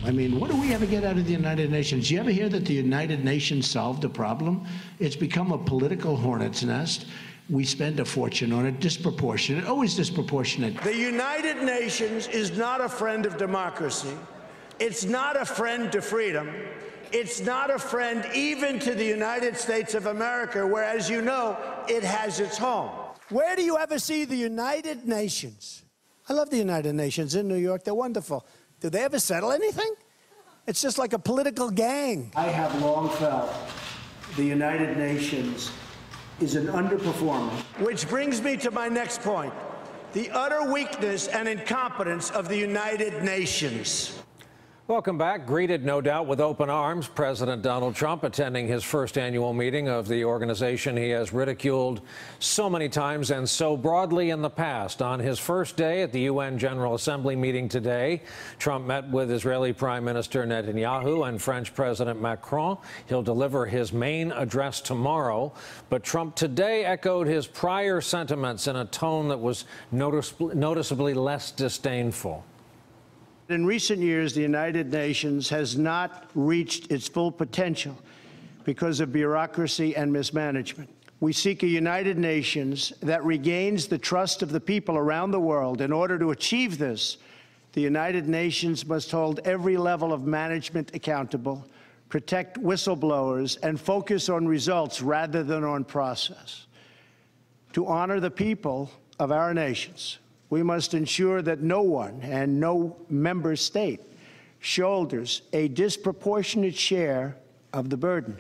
I mean, what do we ever get out of the United Nations? You ever hear that the United Nations solved a problem? It's become a political hornet's nest. We spend a fortune on it, disproportionate, always disproportionate. The United Nations is not a friend of democracy. It's not a friend to freedom. It's not a friend even to the United States of America, where, as you know, it has its home. Where do you ever see the United Nations? I love the United Nations in New York. They're wonderful. Do they ever settle anything? It's just like a political gang. I have long felt the United Nations is an underperformer. Which brings me to my next point, the utter weakness and incompetence of the United Nations. Welcome back. Greeted, no doubt, with open arms, President Donald Trump attending his first annual meeting of the organization he has ridiculed so many times and so broadly in the past. On his first day at the UN General Assembly meeting today, Trump met with Israeli Prime Minister Netanyahu and French President Macron. He'll deliver his main address tomorrow, but Trump today echoed his prior sentiments in a tone that was noticeably less disdainful. In recent years, the United Nations has not reached its full potential because of bureaucracy and mismanagement. We seek a United Nations that regains the trust of the people around the world. In order to achieve this, the United Nations must hold every level of management accountable, protect whistleblowers, and focus on results rather than on process. To honor the people of our nations, we must ensure that no one and no member state shoulders a disproportionate share of the burden.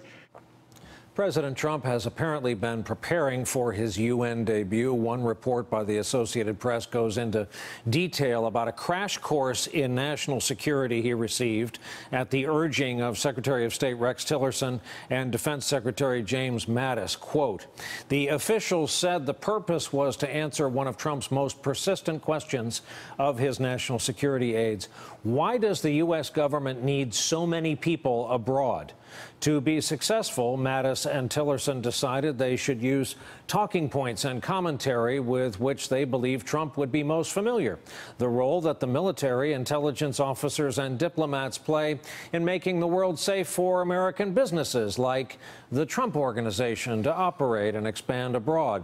President Trump has apparently been preparing for his UN debut. One report by the Associated Press goes into detail about a crash course in national security he received at the urging of Secretary of State Rex Tillerson and Defense Secretary James Mattis. Quote, the officials said the purpose was to answer one of Trump's most persistent questions of his national security aides. Why does the U.S. government need so many people abroad? To be successful, Mattis and Tillerson decided they should use talking points and commentary with which they believe Trump would be most familiar. The role that the military, intelligence officers, and diplomats play in making the world safe for American businesses like the Trump Organization to operate and expand abroad.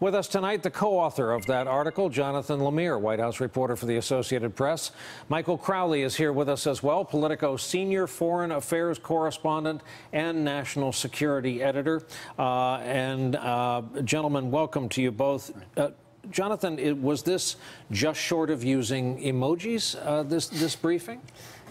With us tonight, the co-author of that article, Jonathan Lemire, White House reporter for the Associated Press. Michael Crowley is here with us as well, Politico senior foreign affairs correspondent and national security editor. Gentlemen, welcome to you both. Jonathan, was this just short of using emojis, this briefing?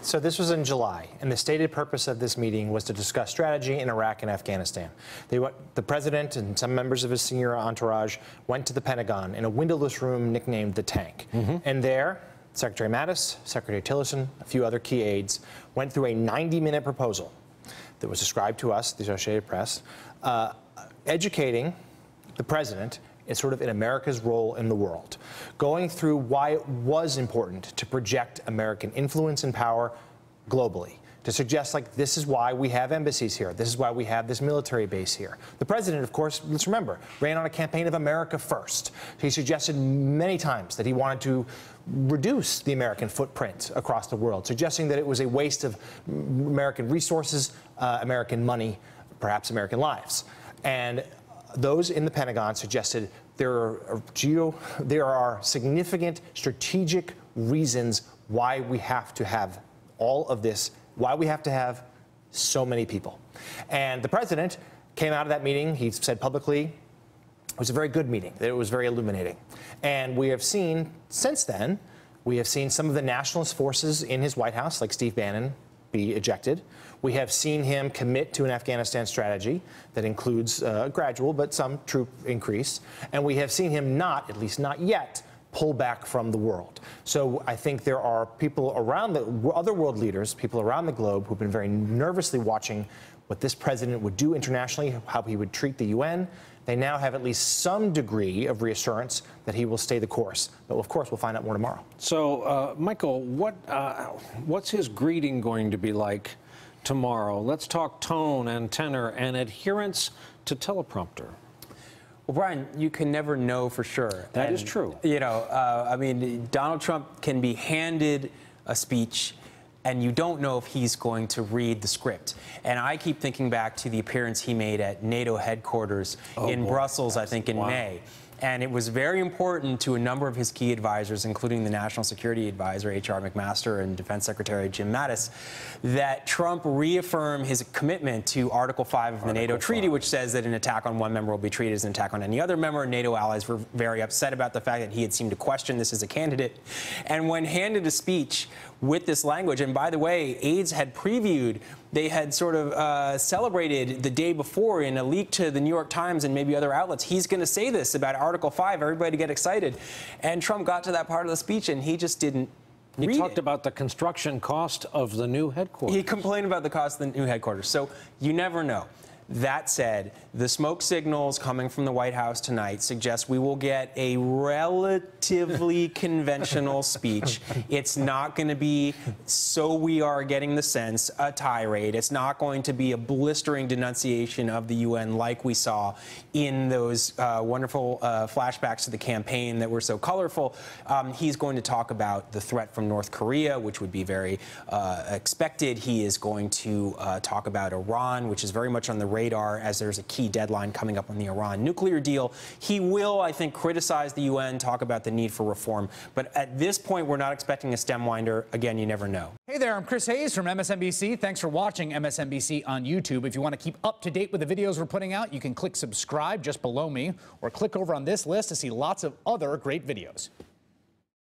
So this was in July, and the stated purpose of this meeting was to discuss strategy in Iraq and Afghanistan. The president and some members of his senior entourage went to the Pentagon in a windowless room nicknamed the Tank. And there, Secretary Mattis, Secretary Tillerson, a few other key aides went through a 90-minute proposal that was described to us, the Associated Press, educating the president in America's role in the world, going through why it was important to project American influence and power globally, to suggest, like, this is why we have embassies here, this is why we have this military base here. The president, of course, let's remember, ran on a campaign of America first. He suggested many times that he wanted to reduce the American footprint across the world, suggesting that it was a waste of American resources, American money, perhaps American lives. And those in the Pentagon suggested there are significant strategic reasons why we have to have all of this, why we have to have so many people. And the president came out of that meeting, he said publicly, it was a very good meeting, that it was very illuminating. And we have seen, since then, we have seen some of the nationalist forces in his White House, like Steve Bannon, be ejected. We have seen him commit to an Afghanistan strategy that includes a gradual but some troop increase. And we have seen him not, at least not yet, pull back from the world. So I think there are people around other world leaders, people around the globe who've been very nervously watching what this president would do internationally, how he would treat the UN. They now have at least some degree of reassurance that he will stay the course. But of course, we'll find out more tomorrow. So, Michael, what's his greeting going to be like tomorrow? Let's talk tone and tenor and adherence to teleprompter. Well, Brian, you can never know for sure. That is true. You know, I mean, Donald Trump can be handed a speech and you don't know if he's going to read the script. And I keep thinking back to the appearance he made at NATO headquarters in Brussels, I think in May. And it was very important to a number of his key advisors, including the National Security Advisor, H.R. McMaster, and Defense Secretary Jim Mattis, that Trump reaffirm his commitment to Article 5 of the NATO Treaty, which says that an attack on one member will be treated as an attack on any other member. NATO allies were very upset about the fact that he had seemed to question this as a candidate. And when handed a speech with this language, and by the way, aides had previewed, they had sort of celebrated the day before in a leak to the New York Times and maybe other outlets, he's going to say this about Article 5, everybody get excited. And Trump got to that part of the speech and he just didn't read it. He talked about the construction cost of the new headquarters. He complained about the cost of the new headquarters. So you never know. That said, the smoke signals coming from the White House tonight suggest we will get a relatively conventional speech. It's not going to be, so we are getting the sense, a tirade. It's not going to be a blistering denunciation of the UN like we saw in those wonderful flashbacks to the campaign that were so colorful. He's going to talk about the threat from North Korea, which would be very expected. He is going to talk about Iran, which is very much on the radar as there's a key deadline coming up on the Iran nuclear deal. He will, I think, criticize the UN, talk about the need for reform. But at this point, we're not expecting a stem winder. Again, you never know. Hey there, I'm Chris Hayes from MSNBC. Thanks for watching MSNBC on YouTube. If you want to keep up to date with the videos we're putting out, you can click subscribe just below me or click over on this list to see lots of other great videos.